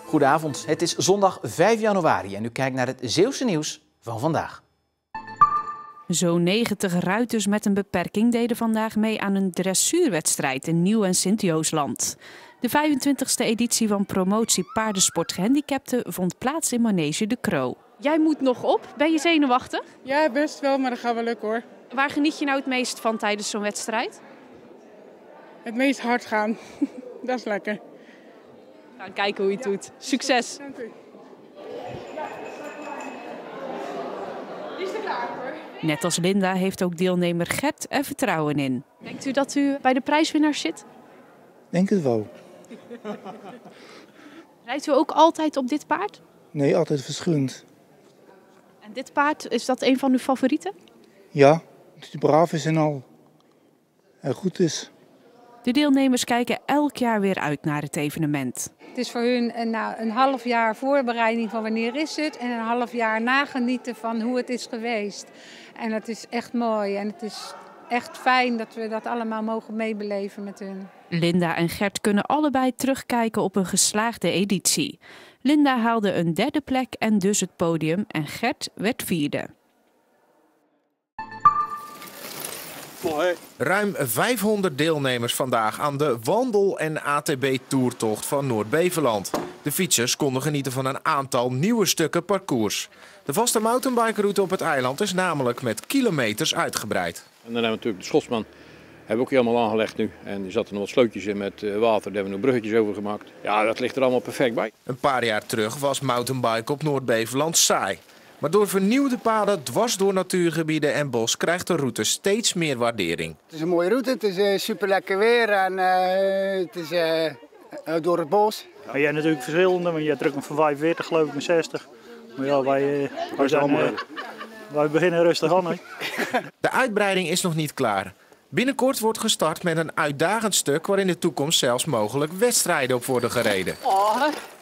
Goedenavond, het is zondag 5 januari en u kijkt naar het Zeeuwse nieuws van vandaag. Zo'n 90 ruiters met een beperking deden vandaag mee aan een dressuurwedstrijd in Nieuw- en Sint-Joosland. De 25e editie van promotie paardensport gehandicapten vond plaats in Manege de Kroo. Jij moet nog op. Ben je zenuwachtig? Ja, best wel, maar dat gaat wel lukken hoor. Waar geniet je nou het meest van tijdens zo'n wedstrijd? Het meest hard gaan. Dat is lekker. We gaan kijken hoe je het doet. Succes! Dank u. Die is er klaar voor. Net als Linda heeft ook deelnemer Gert er vertrouwen in. Denkt u dat u bij de prijswinnaars zit? Denk het wel. Rijdt u ook altijd op dit paard? Nee, altijd verschillend. En dit paard, is dat een van uw favorieten? Ja, dat hij braaf is en al. En goed is. De deelnemers kijken elk jaar weer uit naar het evenement. Het is voor hun een half jaar voorbereiding van wanneer is het en een half jaar nagenieten van hoe het is geweest. En dat is echt mooi en het is echt fijn dat we dat allemaal mogen meebeleven met hun. Linda en Gert kunnen allebei terugkijken op een geslaagde editie. Linda haalde een 3e plek en dus het podium en Gert werd 4e. Ruim 500 deelnemers vandaag aan de wandel- en ATB-toertocht van Noord-Beveland. De fietsers konden genieten van een aantal nieuwe stukken parcours. De vaste mountainbikeroute op het eiland is namelijk met kilometers uitgebreid. En dan hebben we natuurlijk de Schotsman, hebben we ook helemaal aangelegd nu. En er zaten nog wat slootjes in met water, daar hebben we nog bruggetjes over gemaakt. Ja, dat ligt er allemaal perfect bij. Een paar jaar terug was mountainbiken op Noord-Beveland saai. Maar door vernieuwde paden dwars door natuurgebieden en bos krijgt de route steeds meer waardering. Het is een mooie route, het is super lekker weer en het is door het bos. Ja, jij hebt natuurlijk verschillende, want jij drukt van 45 geloof ik naar 60. Maar ja, wij beginnen rustig aan. Hè. De uitbreiding is nog niet klaar. Binnenkort wordt gestart met een uitdagend stuk waar in de toekomst zelfs mogelijk wedstrijden op worden gereden.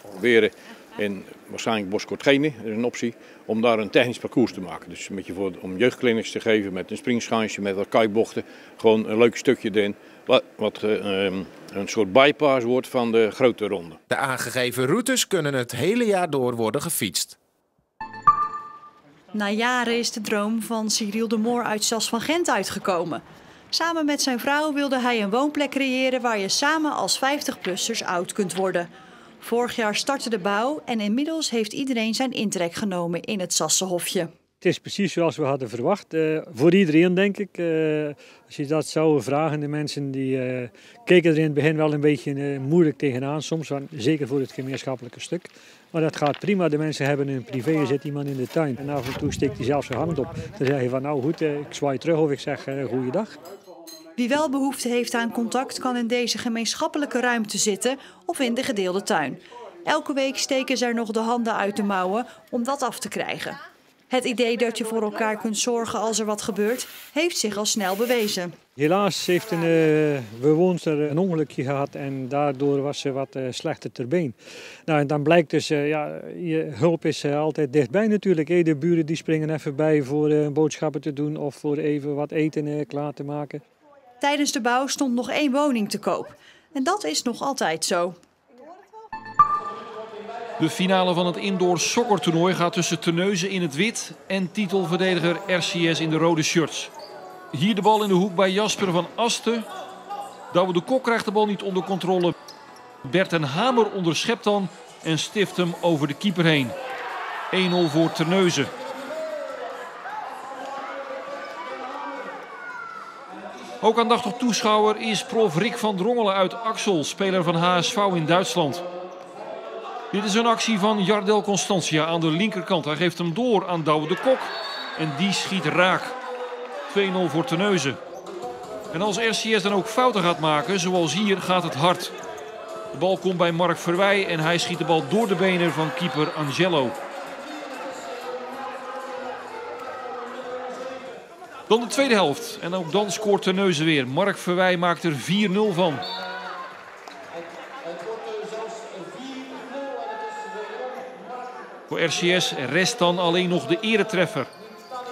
Proberen in waarschijnlijk Bosch-Kortgene, dat is een optie, om daar een technisch parcours te maken. Dus een beetje om jeugdclinics te geven met een springschansje, met wat kijkbochten. Gewoon een leuk stukje erin, wat een soort bypass wordt van de grote ronde. De aangegeven routes kunnen het hele jaar door worden gefietst. Na jaren is de droom van Cyril de Moor uit Sas van Gent uitgekomen. Samen met zijn vrouw wilde hij een woonplek creëren waar je samen als 50-plussers oud kunt worden. Vorig jaar startte de bouw en inmiddels heeft iedereen zijn intrek genomen in het Sassenhofje. Het is precies zoals we hadden verwacht. Voor iedereen denk ik. Als je dat zou vragen, de mensen die keken er in het begin wel een beetje moeilijk tegenaan soms. Zeker voor het gemeenschappelijke stuk. Maar dat gaat prima. De mensen hebben een privé, er zit iemand in de tuin. En af en toe steekt hij zelf zijn hand op. Dan zeg je van nou goed, ik zwaai terug of ik zeg goeiedag. Wie wel behoefte heeft aan contact kan in deze gemeenschappelijke ruimte zitten of in de gedeelde tuin. Elke week steken ze er nog de handen uit de mouwen om dat af te krijgen. Het idee dat je voor elkaar kunt zorgen als er wat gebeurt, heeft zich al snel bewezen. Helaas heeft een bewoonster een ongelukje gehad en daardoor was ze wat slechter ter been. Nou, en dan blijkt dus, je hulp is altijd dichtbij natuurlijk. De buren die springen even bij voor boodschappen te doen of voor even wat eten klaar te maken. Tijdens de bouw stond nog 1 woning te koop. En dat is nog altijd zo. De finale van het indoor sokkertoernooi gaat tussen Terneuzen in het wit en titelverdediger RCS in de rode shirts. Hier de bal in de hoek bij Jasper van Asten. Douwe de Kok krijgt de bal niet onder controle. Bert en Hamer onderschept dan en stift hem over de keeper heen. 1-0 voor Terneuzen. Ook aandachtig toeschouwer is prof Rick van Drongelen uit Axel, speler van HSV in Duitsland. Dit is een actie van Jardel Constantia aan de linkerkant. Hij geeft hem door aan Douwe de Kok en die schiet raak. 2-0 voor Terneuzen. En als RCS dan ook fouten gaat maken, zoals hier, gaat het hard. De bal komt bij Mark Verwij en hij schiet de bal door de benen van keeper Angelo. Dan de tweede helft. En ook dan scoort Terneuzen weer. Mark Verwij maakt er 4-0 van. Voor RCS rest dan alleen nog de eretreffer.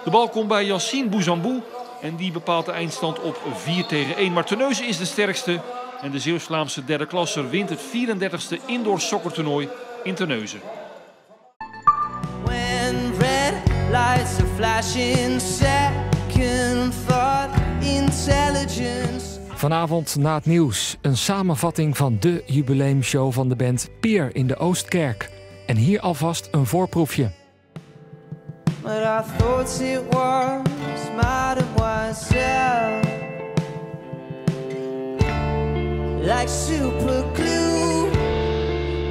De bal komt bij Yassine Bouzambou en die bepaalt de eindstand op 4-1. Maar Terneuzen is de sterkste en de Zeeuws-Vlaamse derde klasser wint het 34e indoor sokkertoernooi in Terneuzen. When red lights are flashing, second thought, intelligence. Vanavond na het nieuws een samenvatting van de jubileumshow van de band Peer in de Oostkerk. En hier alvast een voorproefje. But I thought it was mademoiselle, like super glue,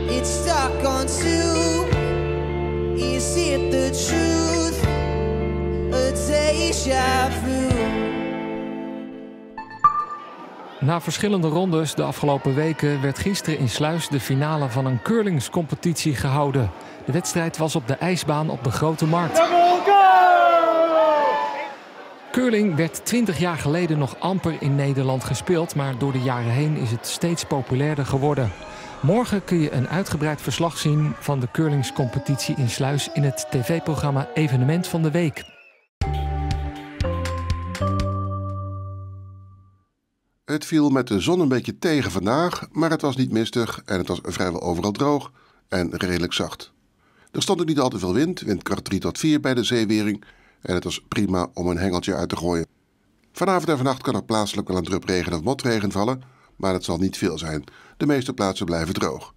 it's stuck on two. Is it the truth? A déjà vu. Na verschillende rondes de afgelopen weken werd gisteren in Sluis de finale van een curlingscompetitie gehouden. De wedstrijd was op de ijsbaan op de Grote Markt. Curling werd 20 jaar geleden nog amper in Nederland gespeeld, maar door de jaren heen is het steeds populairder geworden. Morgen kun je een uitgebreid verslag zien van de curlingscompetitie in Sluis in het tv-programma Evenement van de Week. Het viel met de zon een beetje tegen vandaag, maar het was niet mistig en het was vrijwel overal droog en redelijk zacht. Er stond ook niet al te veel wind, windkracht 3 tot 4 bij de zeewering en het was prima om een hengeltje uit te gooien. Vanavond en vannacht kan er plaatselijk wel een drup regen of motregen vallen, maar het zal niet veel zijn. De meeste plaatsen blijven droog.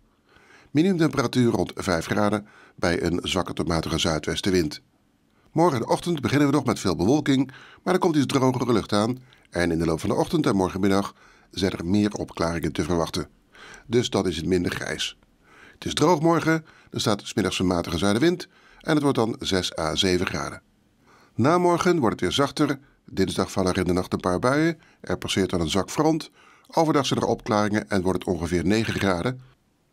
Minimumtemperatuur rond 5 graden bij een zwakke tot matige zuidwestenwind. Morgen in de ochtend beginnen we nog met veel bewolking, maar er komt iets drogere lucht aan en in de loop van de ochtend en morgenmiddag zijn er meer opklaringen te verwachten. Dus dan is het minder grijs. Het is droog morgen, er staat 's middags een matige zuidenwind en het wordt dan 6 à 7 graden. Na morgen wordt het weer zachter, dinsdag vallen er in de nacht een paar buien, er passeert dan een zwak front, overdag zijn er opklaringen en wordt het ongeveer 9 graden.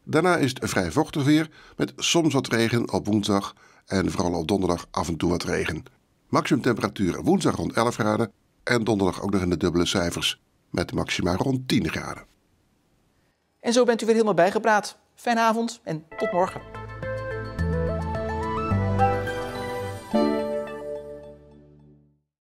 Daarna is het vrij vochtig weer met soms wat regen op woensdag en vooral op donderdag af en toe wat regen. Maximumtemperatuur woensdag rond 11 graden en donderdag ook nog in de dubbele cijfers met maxima rond 10 graden. En zo bent u weer helemaal bijgepraat. Fijne avond en tot morgen.